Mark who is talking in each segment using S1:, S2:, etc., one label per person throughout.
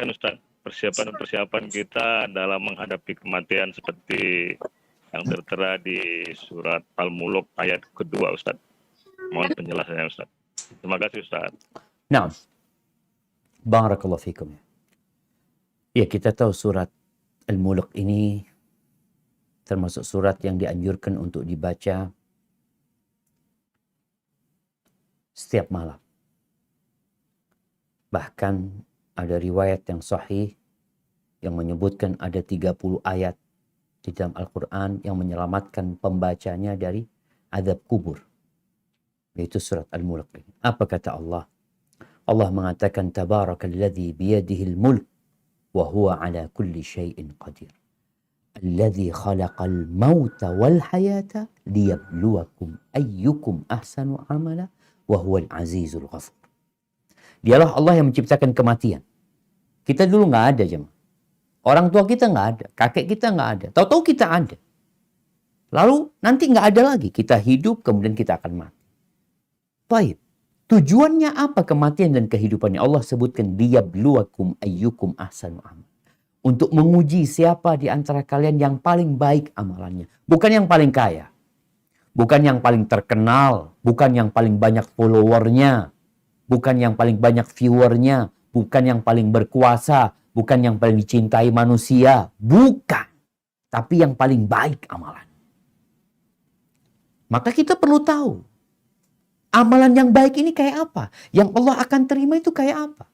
S1: Ustaz, persiapan kita dalam menghadapi kematian seperti yang tertera di surat Al-Mulk ayat kedua, Ustaz. Mohon penjelasannya, Ustaz. Terima kasih, Ustaz.
S2: Nah, barakallahu fikum. Ya, kita tahu surat Al-Mulk ini termasuk surat yang dianjurkan untuk dibaca setiap malam. Bahkan ada riwayat yang sahih yang menyebutkan ada 30 ayat di dalam Al-Quran yang menyelamatkan pembacanya dari azab kubur. Yaitu surat Al-Mulk. Apa kata Allah? Allah mengatakan tabarakalladzi biyadihil mulk wa huwa ala kulli syai'in qadir. Alladzi khalaqal mauta wal hayata liyabluwakum ayyukum ahsanu amala wa huwal azizul ghafur. Dialah Allah yang menciptakan kematian. Kita dulu nggak ada, jemaah. Orang tua kita nggak ada, kakek kita nggak ada. Tahu-tahu kita ada. Lalu nanti nggak ada lagi. Kita hidup, kemudian kita akan mati. Baik. Tujuannya apa kematian dan kehidupannya? Allah sebutkan liyabluwakum ayyukum ahsanu amal. Untuk menguji siapa di antara kalian yang paling baik amalannya. Bukan yang paling kaya. Bukan yang paling terkenal. Bukan yang paling banyak followernya. Bukan yang paling banyak viewernya. Bukan yang paling berkuasa. Bukan yang paling dicintai manusia. Bukan. Tapi yang paling baik amalan. Maka kita perlu tahu. Amalan yang baik ini kayak apa? Yang Allah akan terima itu kayak apa?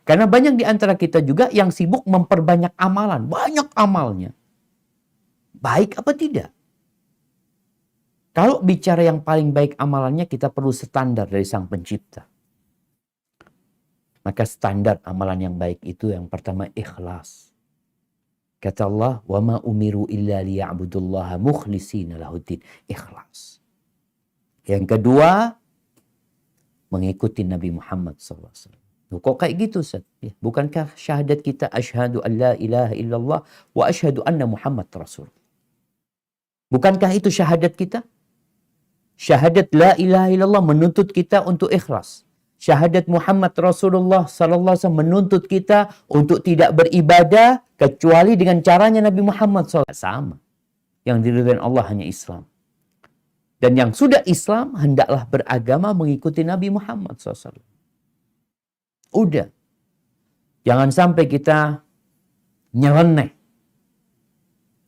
S2: Karena banyak di antara kita juga yang sibuk memperbanyak amalan. Banyak amalnya. Baik apa tidak? Kalau bicara yang paling baik amalannya, kita perlu standar dari Sang Pencipta. Maka standar amalan yang baik itu yang pertama ikhlas. Kata Allah, wa ma umiru illa liya'budullaha mukhlishina lahuddin. Ikhlas. Yang kedua, mengikuti Nabi Muhammad SAW. Kok kayak gitu, Ustaz? Ya, bukankah syahadat kita asyhadu an la ilaha illallah wa asyhadu anna Muhammad Rasul? Bukankah itu syahadat kita? Syahadat la ilaha illallah menuntut kita untuk ikhlas. Syahadat Muhammad Rasulullah SAW menuntut kita untuk tidak beribadah kecuali dengan caranya Nabi Muhammad SAW. Sama. Yang diridhai Allah hanya Islam. Dan yang sudah Islam, hendaklah beragama mengikuti Nabi Muhammad SAW. Udah. Jangan sampai kita nyeleneh.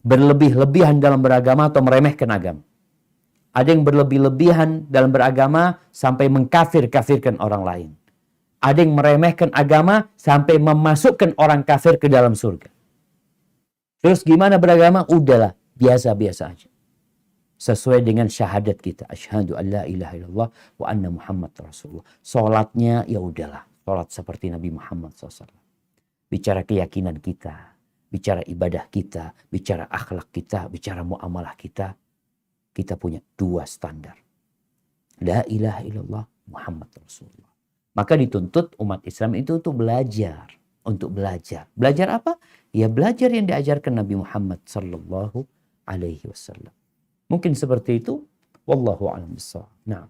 S2: Berlebih-lebihan dalam beragama atau meremehkan agama. Ada yang berlebih-lebihan dalam beragama sampai mengkafir-kafirkan orang lain. Ada yang meremehkan agama sampai memasukkan orang kafir ke dalam surga. Terus gimana beragama? Udahlah, biasa-biasa aja. Sesuai dengan syahadat kita. Asyhadu an la ilaha illallah wa anna Muhammad Rasulullah. Salatnya ya udahlah. Salat seperti Nabi Muhammad SAW. Bicara keyakinan kita. Bicara ibadah kita. Bicara akhlak kita. Bicara muamalah kita. Kita punya dua standar. La ilaha illallah Muhammad Rasulullah. Maka dituntut umat Islam itu untuk belajar. Untuk belajar. Belajar apa? Ya belajar yang diajarkan Nabi Muhammad sallallahu alaihi wasallam. Mungkin seperti itu. Wallahu a'lam bishawab. Nah.